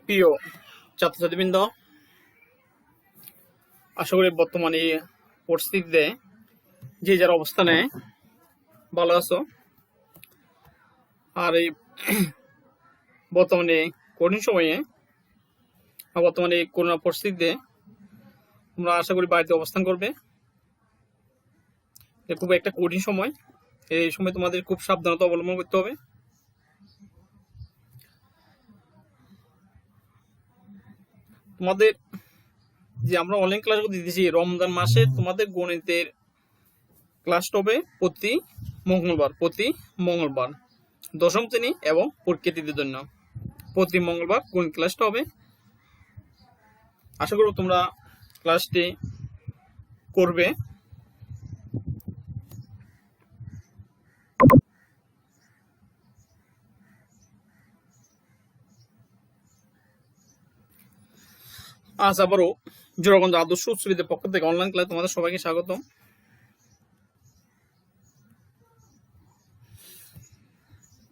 প্রিয় ছাত্রছাত্রীবৃন্দ, আশা করি বর্তমানে পরিস্থিতিতে যে যার অবস্থানে ভালো আছো। আর এই বর্তমানে কঠিন সময়ে বর্তমানে করোনা পরিস্থিতিতে তোমরা আশা করি বাড়িতে অবস্থান করবে। খুব একটা কঠিন সময়, এই সময় তোমাদের খুব সাবধানতা অবলম্বন করতে হবে। তোমাদের যে আমরা অনলাইন ক্লাস দিতেছি রমজান মাসে, তোমাদের গণিতের ক্লাসটা হবে প্রতি মঙ্গলবার দশম শ্রেণী এবং পরীক্ষার্থীদের জন্য প্রতি মঙ্গলবার গণিত ক্লাসটা হবে। আশা করব তোমরা ক্লাসটি করবে। আজ আবারও জোড়াগঞ্জ আদর্শ উচ্চ বিদ্যালয়ের পক্ষ থেকে অনলাইন ক্লাস তোমাদের সবাইকে স্বাগতম।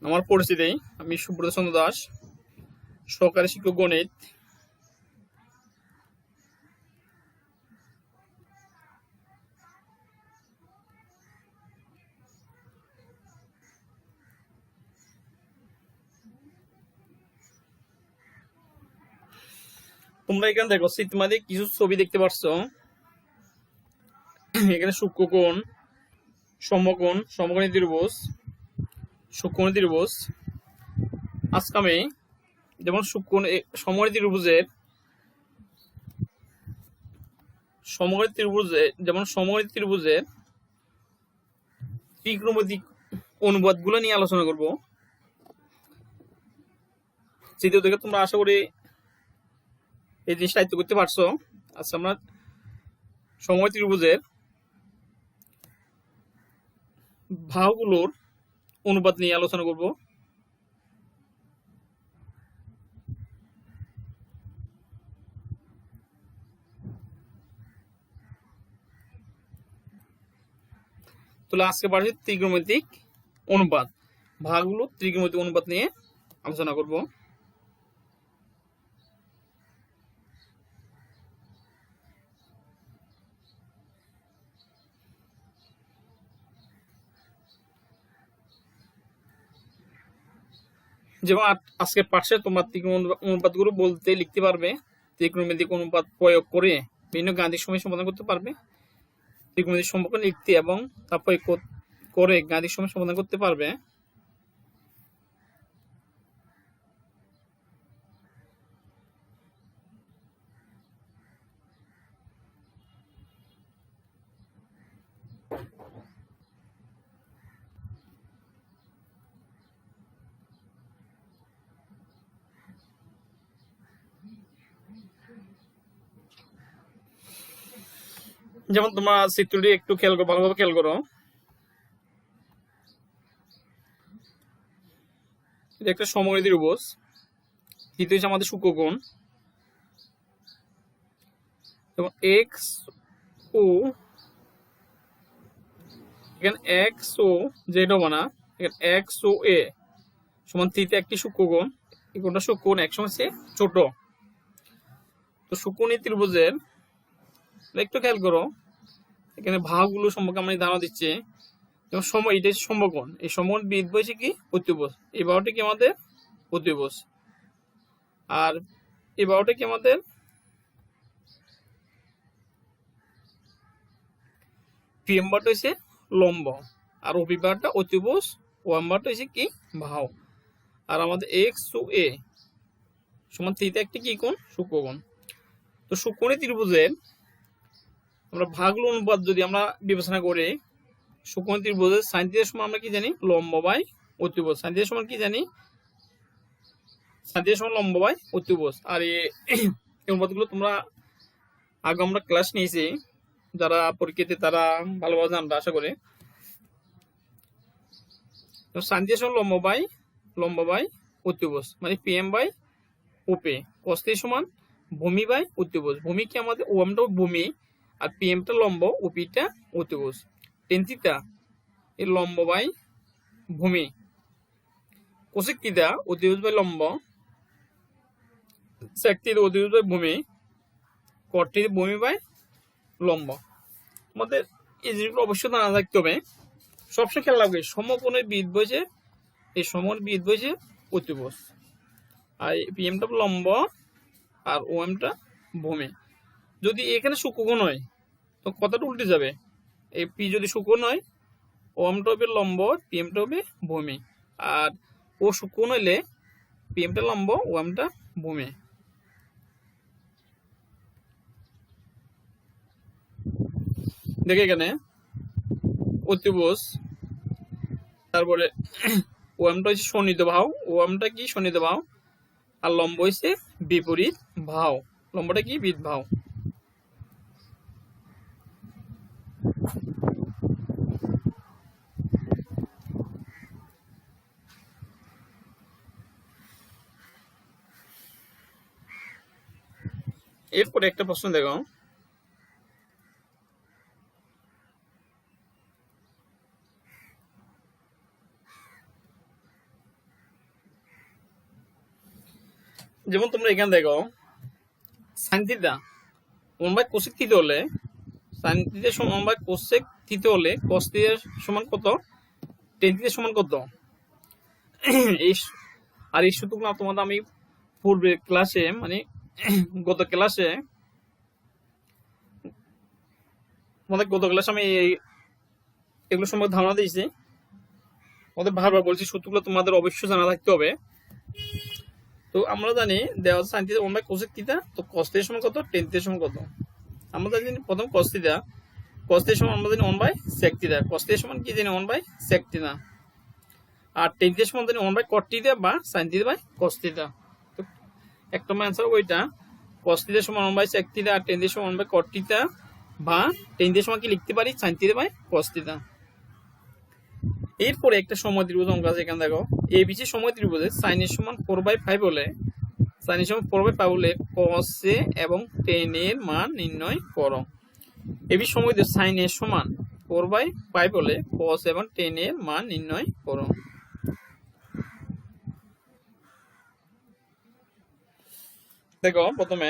আমার পরিচিতি, আমি সুব্রত চন্দ্র দাস, সহকারী শিক্ষক গণিত। তোমরা এখানে দেখো চিত্রমাদি কিছু ছবি দেখতে পাচ্ছ। এখানে সূক্ষ্মকোণ, সমকোণ, সমকোণী ত্রিভুজ, সূক্ষ্মকোণী ত্রিভুজ। আজকে আমি যেমন সমকোণী ত্রিভুজের ত্রিকোণমিতিক অনুপাত গুলো নিয়ে আলোচনা করব। চিত্র দেখে তোমরা আশা করি এই জিনিসটা আয়ত্ত করতে পারছো। আচ্ছা, আমরা সমকোণী ত্রিভুজের বাহুগুলোর অনুপাত নিয়ে আলোচনা করব। তাহলে আজকে পারছি ত্রিকোণমিতিক অনুপাত, ভাগগুলো ত্রিকোণমিতিক অনুপাত নিয়ে আলোচনা করব। যেমন আজকে পাঠে তোমার ত্রিকোণ অনুপাতগুলো বলতে লিখতে পারবে, ত্রিকোণমিতিক অনুপাত প্রয়োগ করে বিভিন্ন গাণিতিক সমস্যা সমাধান করতে পারবে। ত্রিকোণমিতিক সম্পর্ক লিখতে এবং তা প্রয়োগ করে গাণিতিক সমস্যা সমাধান করতে পারবে। যেমন তোমরা চিত্রটি একটু ভালোভাবে খেয়াল করো। এটা একটা সমকোণী ত্রিভুজ, দ্বিতীয় হচ্ছে আমাদের সূক্ষ্মকোণ। এবং এক্স ও এখানে এক্স ও যেটা বানা এখানে এক্স ও এ সমান তৃতীয় একটি সূক্ষ্মকোণ। এই কোণটা সূক্ষ্মকোণ এক সময় ছোট। তো সূক্ষ্মকোণী ত্রিভুজের একটু খেয়াল করো, এখানে ভাগগুলো সম্পর্কে আমরা ধারণা দিচ্ছি। যেমন এটা সমকোণ, এই সমকোণ বৃদ্ধ হয়েছে কি অতিভুজ, এই বাহুটা কি আমাদের অতিভুজ, আর এই বাহুটা কি আমাদের পিএম বারটা হয়েছে লম্ব, আর ওপি বারটা অতিভুজ, ওয়াম বারটা হয়েছে কি বাহু। আর আমাদের এক্স ও এ সমান থিটা একটি কি কোণ সূক্ষ্মকোণ। তো সূক্ষ্মকোণী ত্রিভুজের আমরা ভাগগুলো অনুপাত যদি আমরা বিবেচনা করি, সূক্ষ্মকোণী ত্রিভুজের সাইন থিটার সমান আমরা কি জানি লম্ব বাই অতিভুজ। সাইন থিটার সমান কি জানি, সাইন থিটার সমান লম্ব বাই অতিভুজ। আর এই অনুপাতগুলো তোমরা আগে আমরা ক্লাস নিয়েছি, যারা পরীক্ষাতে তারা ভালোভাবে জানবে আশা করি। সাইন থিটার সমান লম্ব বাই অতিভুজ, মানে PM by OP. Cos theta সমান ভূমি বাই অতিভুজ। ভূমি কি আমাদের ওয়ামটা ভূমি, আর পিএমটা লম্ব, ওপিটা অতিভুজ। টেন থিটা এই লম্ব বাই ভূমি। কোসেক থিটা অতিভুজ বাই লম্ব। sec থিটা অতিভুজ বাই ভূমি, cot থিটা ভূমি বাই লম্ব। আমাদের এই জিনিসগুলো অবশ্যই জানা থাকতে হবে। সবসময় খেয়াল রাখবে সমকোণের বিদ বসে, এই সমকোণের বিদ বসে অতিভুজ, আর পিএমটা লম্ব আর ওএমটা ভূমি। যদি এখানে সূক্ষ্মকোণ হয় তো কথাটা উল্টে যাবে, এই পি যদি সূক্ষ্মকোণ হয় ওএমটা হবে লম্ব, পিএমটা হবে ভূমি, আর ও সূক্ষ্মকোণ হইলে পিএমটা লম্ব, ওএমটা ভূমি। দেখে এখানে অতিভুজ, তারপরে ওএমটা হচ্ছে সন্নিহিত বাহু, ওএমটা কি সন্নিহিত বাহু, আর লম্ব হচ্ছে বিপরীত বাহু, লম্বটা কি বিপরীত বাহু। এরপরে একটা প্রশ্ন দেখো, যেমন তোমরা এখানে দেখো সাইন থিটা 1/cosec থিটা হলে, সাইন থিটা সমান 1/cosec থিটা হলে cos থিটা সমান কত, tan থিটা সমান কত। এই আর এই সূত্রগুলো তোমাদের আমি পূর্বে ক্লাসে মানে গত ক্লাসে আমি এগুলো সম্পর্কে ধারণা দিয়েছি, আমাদের বারবার বলছি সূত্রগুলো তোমাদের অবশ্যই জানা থাকতে হবে। তো আমরা জানি দেওয়া সাইন থিটা 1/cosec থিটা, তো cos থিটা সমান কত, tan থিটা সমান কত। আমরা জানি প্রথম cos থিটা সমান আমরা জানি 1/sec থিটা, cos থিটা সমান কি জানি 1/sec থিটা, আর tan থিটা সমান জানি 1/cot থিটা বা sin theta by cos theta. তো একটা অ্যান্সার ওইটা, cos থিটা সমান 1/sec থিটা আর tan থিটা সমান 1/cot থিটা, বা tan থিটা সমান কি লিখতে পারি sin theta by cos theta. এরপরে একটা সময় ত্রিভুজ অঙ্ক আছে, এখানে দেখো ABC সময় ত্রিভুজে sin এর সমান 4/5 হলে, sin এর সমান 4/5 হলে cos এ এবং tan এর মান নির্ণয় করো। এবি সময় sin এর সমান 4/5 হলে cos এবং tan এর মান নির্ণয় করো। দেখো প্রথমে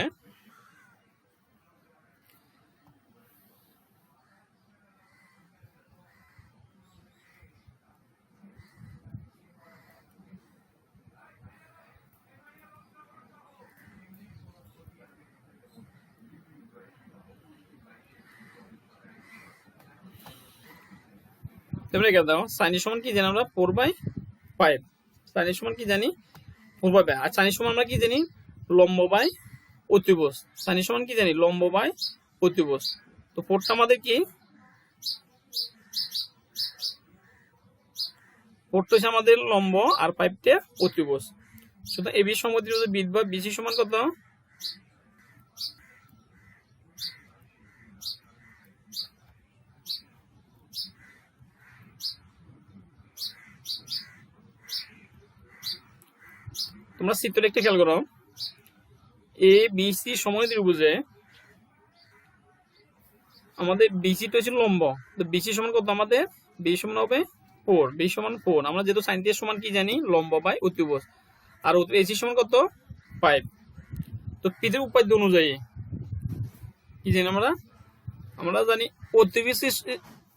তোমরা দেখো sin এর সমান কি জানি আমরা 4/5, sin এর সমান কি জানি 4/5, আর sin এর সমান আমরা কি জানি লম্ব বাই অতিভুজ, sin এর সমান কি জানি লম্ব বাই অতিভুজ। তো 4টা আমাদের কি 4টা হচ্ছে আমাদের লম্ব আর 5টা অতিভুজ। সুতরাং এবি সমদ্বিবাহু বিদ বা বিসি সমান কত, তোমরা চিত্রটা একটু খেয়াল করো, এ বি সি সময় ত্রিভুজে আমাদের বিসিটা হচ্ছে লম্ব, তো বিসি সমান কত আমাদের, বি সমান হবে 4, বি সমান 4, আমরা যেহেতু সাইন থিটা সমান কি জানি লম্ব বাই অতিভুজ, আর এসি সমান কত 5। তো পৃথক উপাদ্য অনুযায়ী কি জানি আমরা জানি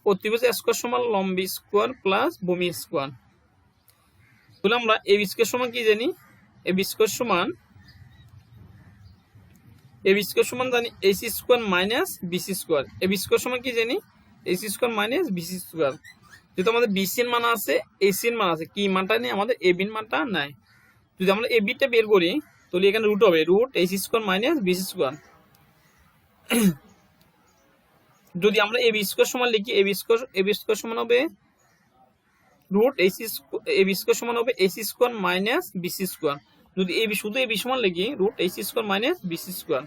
অতিভুজ স্কয়ার সমান লম্ব স্কয়ার প্লাস ভূমি স্কয়ার। তাহলে আমরা এবি স্কয়ার সমান কি জানি, এবি স্কয়ার সমান জানি AC square minus BC square, AB square সমান কি জানি AC square minus BC square. যেহেতু আমাদের বিসি এর মান আছে, এসি এর মান আছে, কি মানটা নেই আমাদের এবি এর মানটা নাই। যদি আমরা এবিটা বের করি তাহলে এখানে রুট হবে root AC square minus BC square. যদি আমরা এবি স্কয়ার সমান লিখি, এবি স্কয়ার সমান হবে রুট এবি স্কয়ার সমান হবে AC square minus BC square. যদি শুধু এবি সমান লিখি root AC square minus BC square.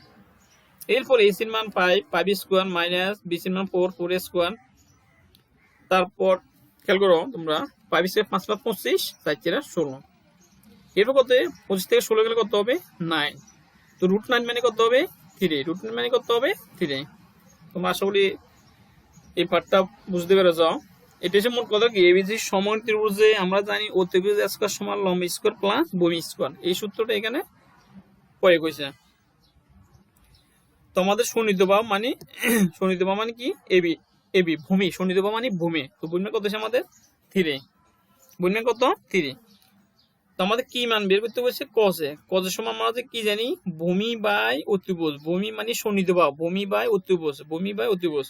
এরপর এসির মান 5 স্কয়ার মাইনাস বিসির মান 4 স্কয়ার। তারপর খেয়াল করো তোমরা 5 স্কয়ার 5 5 25 4 16, এরপর কত 25 থেকে 16 গেলে কত হবে 9। তো রুট 9 মানে কত হবে 3, রুট 9 মানে কত হবে 3। তোমরা আশা করি এই পার্টটা বুঝতে পেরেছো। এটা হচ্ছে মোট কথা কি, এবিসি সময় ত্রিভুজে আমরা জানি অতিভুজ স্কয়ার সমান লম্ব স্কয়ার প্লাস ভূমি স্কয়ার, এই সূত্রটা এখানে প্রয়োগ হয়েছে। তো আমাদের সন্নিধবাহু মানে কি এবি, এবি ভূমি, সন্নিধবাহু মানে ভূমি। তো বুঝবেন কত আমাদের 3, বুঝবেন কত 3। তো আমাদের কি মান বের করতে বলছে কজে, কজের সময় আমরা কি জানি ভূমি বাই অতিভুজ, ভূমি মানে সন্নিধবাহু, ভূমি বাই অতিভুজ, ভূমি বাই অতিভুজ।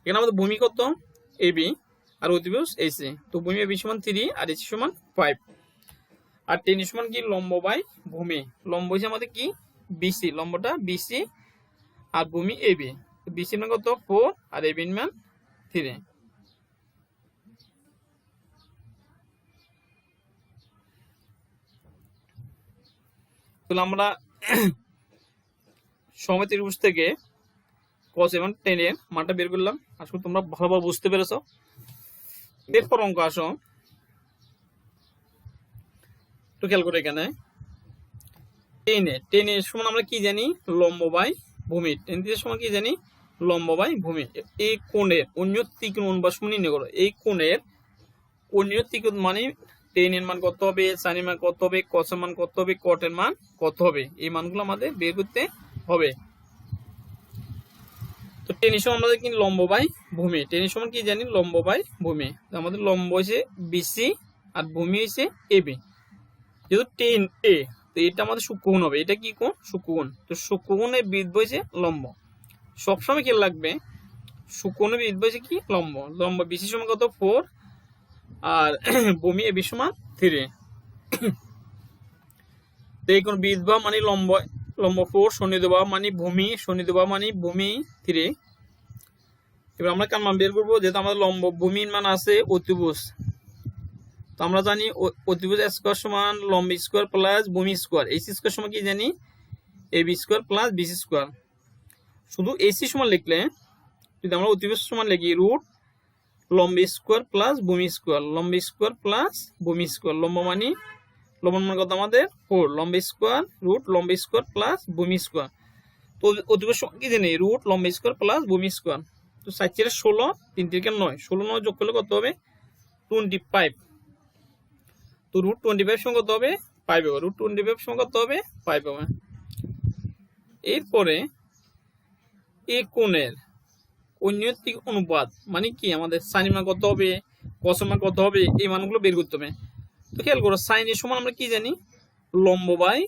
এখানে আমাদের ভূমি কত এবি আর অতিভুজ এসি। তো ভূমি এবি সমান 3 আর এসি সমান 5। আর টেন সমান কি লম্ব বাই ভূমি, লম্ব হচ্ছে আমাদের কি বিসি, লম্বটা বিসি আর ভূমি এবি। বিসি মান কত 4 আর এবি মান 3। তাহলে আমরা সমত্রিভুজ থেকে cos এবং tan এর মানটা বের করলাম। আসলে তোমরা ভালোভাবে বুঝতে পেরেছো। এরপর অঙ্ক আসো, একটু খেয়াল করে এখানে tan এর সমান আমরা কি জানি লম্ব বাই ভূমি, tan এর সমান কি জানি লম্ব বাই ভূমি। এই কোণের অন্য ত্রিকোণ অনুপাত সমান নির্ণয় করো। এই কোণের অন্য ত্রিকোণ মানে tan এর মান কত হবে, sin এর মান কত হবে, cos এর মান কত হবে, cot এর মান কত হবে, এই মানগুলো আমাদের বের করতে হবে। তো tan এর সমান আমাদের কি লম্ব বাই ভূমি, tan এর সমান কি জানি লম্ব বাই ভূমি। আমাদের লম্ব হচ্ছে বিসি আর ভূমি হচ্ছে এবি। যেহেতু tan এ, তো এটা আমাদের সূক্ষ্মকোণ হবে। এটা কি কোণ? সূক্ষ্মকোণ। তো সূক্ষ্মকোণের বৃদ্ধ হচ্ছে লম্ব। সবসময় খেয়াল রাখবে সূক্ষ্মকোণের বৃদ্ধ হচ্ছে কি লম্ব। লম্ব বিসি সমান কত 4 আর ভূমি এবি সমান 3। তো এই কোণ বৃদ্ধ মানে লম্ব, লম্ব 4, সন্নিধবাহু মানে ভূমি, সন্নিধবাহু মানে ভূমি 3। এবার আমরা কার মান বের করবো, যেহেতু আমাদের লম্ব ভূমির মান আছে অতিভুজ। তো আমরা জানি অতিভুজ স্কয়ার সমান লম্ব স্কয়ার প্লাস ভূমি স্কয়ার, এসি স্কয়ার সমান কি জানি AB square plus BC square. শুধু এসি সমান লিখলে, যদি আমরা অতিভুজ সমান লিখি রুট লম্ব স্কয়ার প্লাস ভূমি স্কয়ার, লম্ব স্কয়ার প্লাস ভূমি স্কয়ার। লম্ব মানে লম্ব মান কত আমাদের 4, লম্ব স্কয়ার রুট লম্ব স্কয়ার প্লাস ভূমি স্কয়ার। তো অতিভুজ সমান কি জানি রুট লম্ব স্কয়ার প্লাস ভূমি স্কয়ার। তো 4 4 16, 3 3 9, 16 9 যোগ করলে কত হবে 25। তো রুট 25 সমান কত হবে 5 হবে, রুট 25 সমান কত হবে 5 হবে। এরপরে এই কোণের ঐন্যতিক অনুপাত মানে কি আমাদের sin এর মান কত হবে, cos এর মান কত হবে, এই মানগুলো বের করতে হবে। তো খেয়াল করো sin এর সমান আমরা কি জানি লম্ব বাই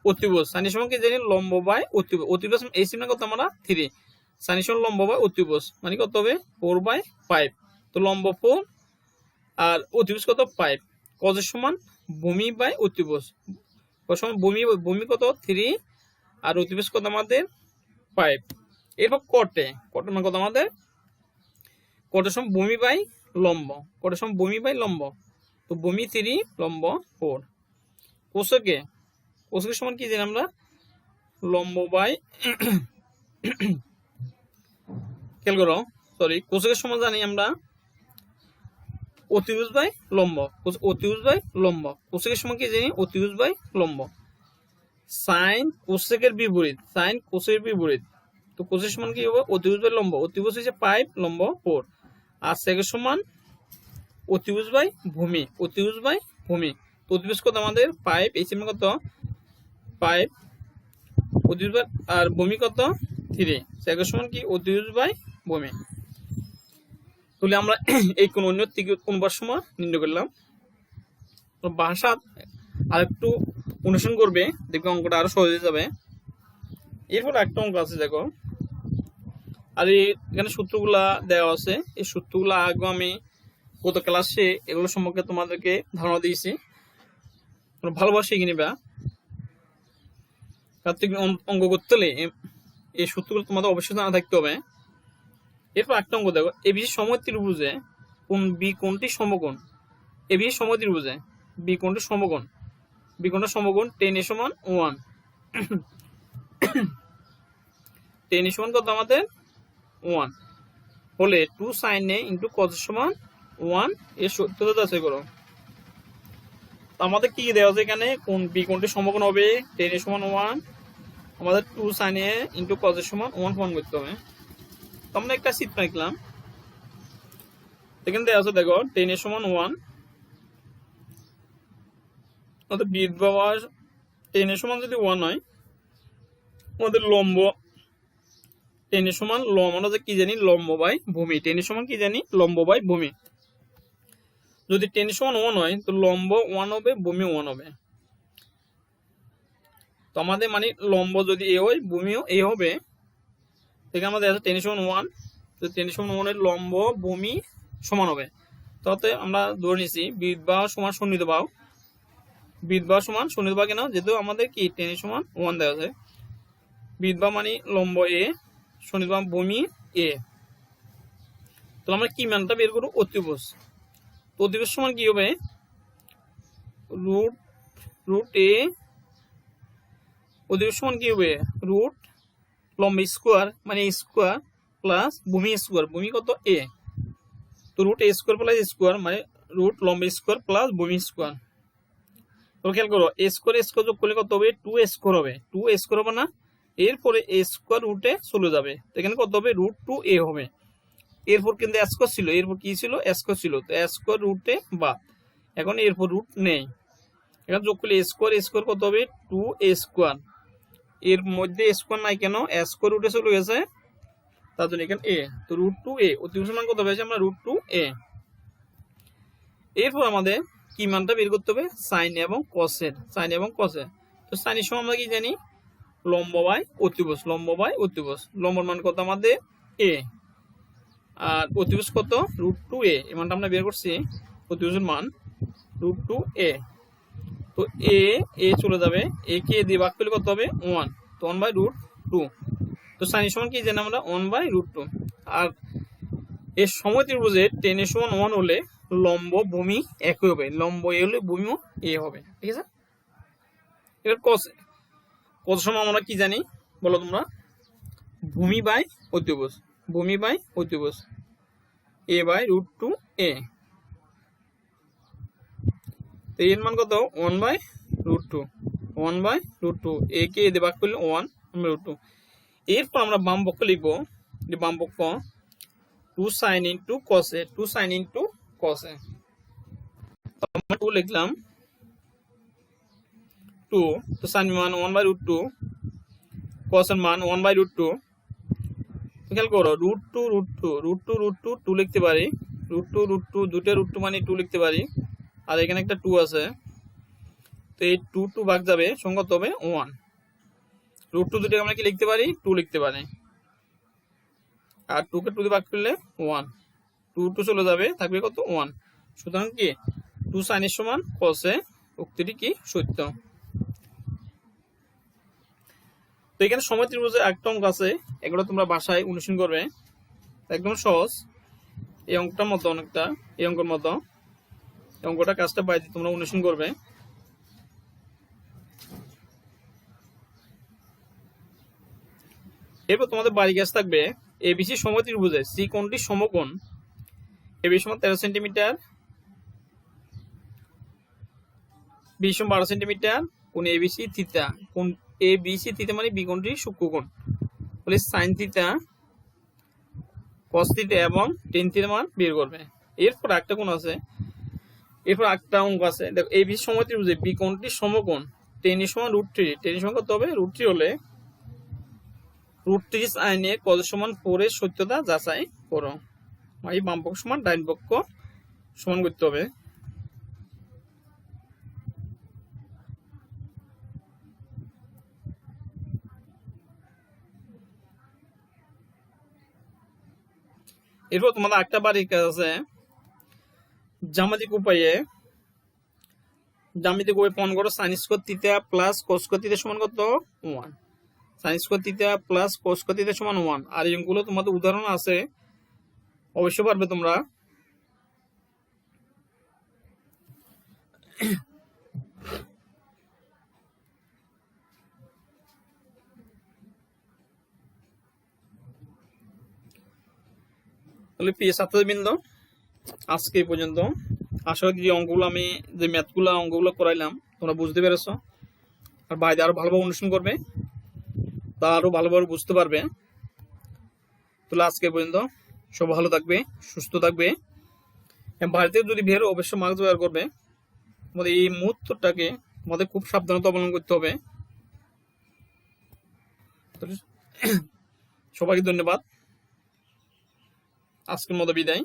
অতিভুজ, sin এর সমান কি জানি লম্ব বাই অতিভুজ। অতিভুজ এই মান কত আমরা 3, sin এর সমান লম্ব বাই অতিভুজ মানে কত হবে 4/5। তো লম্ব 4 আর অতিভুজ কত 5। cos এর সমান ভূমি বাই অতিভুজ, cos সমান ভূমি কত 3 আর অতিভুজ কত আমাদের 5। এরপর কটে মান কত আমাদের, কটের সমান ভূমি বাই লম্ব, কটের সমান ভূমি বাই লম্ব। তো ভূমি 3 লম্ব 4। কোষকের সমান কি জানি আমরা লম্ব বাই খেয়াল করো সরি কোষকের সমান জানি আমরা অতিভুজ বাই লম্ব, অতিভুজ বাই লম্ব। কোষকের সমান কি জানি অতিভুজ বাই লম্ব। সাইন কোষকের বিপরীত, সাইন কোষের বিপরীত। তো কোষের সমান কি হবে অতিভুজ বাই লম্ব, অতিভুজ হচ্ছে 5 লম্ব 4। আর সেকের সমান অতিভুজ বাই ভূমি, অতিভুজ বাই ভূমি। তো অতিভুজ কত আমাদের 5, এই সমান কত 5, অতিভুজ বাই আর ভূমি কত 3, সেকের সমান কি অতিভুজ বাই ভূমি। তাহলে আমরা এই কোন অন্য অনুপাত সমান নির্ণয় করলাম। ভাষা আর একটু অনুসরণ করবে, দেখবে অঙ্কটা আরো সহজ হয়ে যাবে। এরপর একটা অঙ্ক আছে দেখো, আর এখানে সূত্রগুলা দেওয়া আছে। এই সূত্রগুলা আগে আমি গত ক্লাসে এগুলো সম্পর্কে তোমাদেরকে ধারণা দিয়েছি, ভালোভাবে শিখে নিবা। অঙ্ক করতে হলে এই সূত্রগুলো তোমাদের অবশ্যই জানা থাকতে হবে। এরপর একটা অঙ্ক দেখো, এবিসি সমত্রিভুজে কোন বি কোণটি সমকোণ, এবিসি সমত্রিভুজে বি কোণটি সমকোণ, বি কোণটা সমকোণ tan এর সমান 1, tan এর সমান কত আমাদের 1 হলে 2 sin a * cos এর সমান 1 এর সত্যতা যাচাই করো। তো আমাদের কি দেওয়া আছে এখানে, কোন বি কোণটি সমকোণ হবে tan এর সমান 1, আমাদের 2 sin a * cos এর সমান 1 প্রমাণ করতে হবে। তো আমরা একটা চিত্র আঁকলাম, এখানে দেওয়া আছে দেখো tan এর সমান 1, অর্থাৎ বৃত্ত বাহুর tan এর সমান যদি 1 হয় আমাদের লম্ব টেনের সমান আমরা কি জানি লম্ব বাই ভূমি, টেনের সমান কি জানি লম্ব বাই ভূমি। যদি টেনের সমান 1 হয় তো লম্ব 1 হবে, ভূমি 1 হবে। তো আমাদের মানে লম্ব যদি এ হয় ভূমিও এ হবে। এখানে আমাদের আছে টেনের সমান 1, তো টেনের সমান 1 এর লম্ব ভূমি সমান হবে। তাতে আমরা ধরে নিছি বিদ্বাহ সমান সন্নিহিত বাহু, বিদ্বাহ সমান সন্নিহিত বাহু কেন, যেহেতু আমাদের কি টেনের সমান 1 দেওয়া আছে। বিদ্বাহ মানে লম্ব এ, সন্নিহিত বাহু ভূমি এ। তো আমরা কি মানটা বের করব, অতিভুজ। অতিভুজ সমান কি হবে, রুট এ, অতিভুজ সমান কি হবে রুট লম্ব স্কোয়ার মানে স্কোয়ার প্লাস ভূমি স্কোয়ার, ভূমি কত এ, তো রুট এ স্কোয়ার প্লাস স্কোয়ার মানে রুট লম্ব স্কোয়ার প্লাস ভূমি স্কোয়ার। তো খেয়াল করো এ স্কোয়ার যোগ করলে কত হবে, 2 স্কোয়ার হবে, 2 স্কোয়ার হবে না, এরপরে এ স্কোয়ার রুটে চলে যাবে, এখানে কত হবে রুট 2 এ হবে। এরপর কিন্তু স্কোয়ার ছিল, এরপর কি ছিল স্কোয়ার ছিল, তো স্কোয়ার রুটে বাদ, এখন এরপর রুট নেই, এখানে যোগ করলে স্কোয়ার কত হবে 2 এ স্কোয়ার, এর মধ্যে স্কোয়ার নাই কেন, স্কোয়ার রুটে চলে গেছে, তার জন্য এখানে এ, তো রুট 2 এ, অতিভুজ মান কত পেয়েছি আমরা রুট 2 এ। এরপর আমাদের কি মানটা বের করতে হবে, সাইন এবং কসের, সাইন এবং কসের। তো সাইনের সময় আমরা কি জানি লম্ব বাই অতিভুজ, লম্ব বাই অতিভুজ, লম্বর মান কত আমাদের এ, আর অতিভুজ কত রুট 2 এ, এই মানটা আমরা বের করছি, অতিভুজের মান রুট 2 এ। তো এ চলে যাবে, এ কে দিয়ে ভাগ করলে কত হবে 1, তো 1 বাই রুট 2। তো সাইনের সমান কি জানি আমরা 1 বাই রুট 2। আর এর সমত্রিভুজের টেনের সমান 1 হলে লম্ব ভূমি একই হবে, লম্ব এ হলে ভূমিও এ হবে, ঠিক আছে। এবার কত সময় আমরা কি জানি বলো তোমরা, ভূমি বাই অতিভুজ, ভূমি বাই অতিভুজ, এ বাই রুট 2 এ। তো এর মান কত 1 বাই রুট 2, 1 বাই রুট 2, এ কে এ ভাগ করলে 1 রুট 2। এরপর আমরা বাম পক্ষ লিখবো, বাম পক্ষ 2 সাইন ইন্টু কসে, 2 সাইন ইন্টু কসে, আমরা 2 লিখলাম 2, তো সাইন মান 1 বাই রুট 2, কসের মান 1 বাই রুট 2। খেয়াল করো রুট 2 রুট 2 রুট 2 রুট 2 2 লিখতে পারি, রুট 2 রুট 2 দুটো রুট 2 মানে 2 লিখতে পারি, আর এখানে একটা 2 আছে, তো এই 2 ভাগ যাবে, সংখ্যা হবে 1, রুট 2 দুটো আমরা কি লিখতে পারি 2 লিখতে পারি, আর 2 কে 2 দিয়ে ভাগ করলে 1, 2 চলে যাবে, থাকবে কত 1। সুতরাং কি 2 সাইনের সমান কসে, উক্তিটি কি সত্য। তো এখানে সমত্রিভুজের একটা অঙ্ক আছে, এগুলো তোমরা বাসায় অনুশীলন করবে, একদম সহজ। এই অঙ্কটার মতো অনেকটা এই অঙ্কের মতো, এই অঙ্কটা কাজটা বাইরে তোমরা অনুশীলন করবে। এরপর তোমাদের বাড়ি কাজ থাকবে এবিসি সমত্রিভুজে সি কোণটি সমকোণ, এবিসি সমান 13 সেন্টিমিটার, বি সমান 12 সেন্টিমিটার, কোণ এবিসি থিটা, কোণ এবিসি থিটা মানে বি কোণটি সূক্ষ্মকোণ, বলে সাইন থিটা কস থিটা এবং টেন থিটা মান বের করবে। এরপর একটা কোণ আছে, এরপর একটা অঙ্ক আছে, দেখো এবিসি সমত্রিভুজে বি কোণটি সমকোণ, টেন সমান রুট 3, টেন সমান কত হবে রুট 3 হলে রুট 3 সাইনে কত সমান 4 এর সত্যতা যাচাই করো, মানে বাম পক্ষ সমান ডাইন পক্ষ সমান করতে হবে। এরপর তোমাদের একটা বাড়ির কাজ আছে, জ্যামিতিক উপায়ে প্রমাণ করো sine square theta plus cos square theta সমান কত 1, sine square theta plus cos square theta সমান 1। আর এইগুলো তোমাদের উদাহরণ আছে, অবশ্যই পারবে তোমরা। তাহলে প্রিয় ছাত্রবৃন্দ আজকে এই পর্যন্ত, আশা করি যে অঙ্কগুলো আমি যে ম্যাথগুলো অঙ্কগুলো করাইলাম তোমরা বুঝতে পেরেছ, আর বাইরে আরো ভালোভাবে অনুশীলন করবে, তা আরো ভালোভাবে বুঝতে পারবে। তাহলে আজকে পর্যন্ত সব ভালো থাকবে, সুস্থ থাকবে, বাড়িতে যদি বেরো অবশ্যই মাস্ক ব্যবহার করবে। আমাদের এই মুহূর্তটাকে আমাদের খুব সাবধানতা অবলম্বন করতে হবে। সবাইকে ধন্যবাদ, আজকের মতো বিদায়।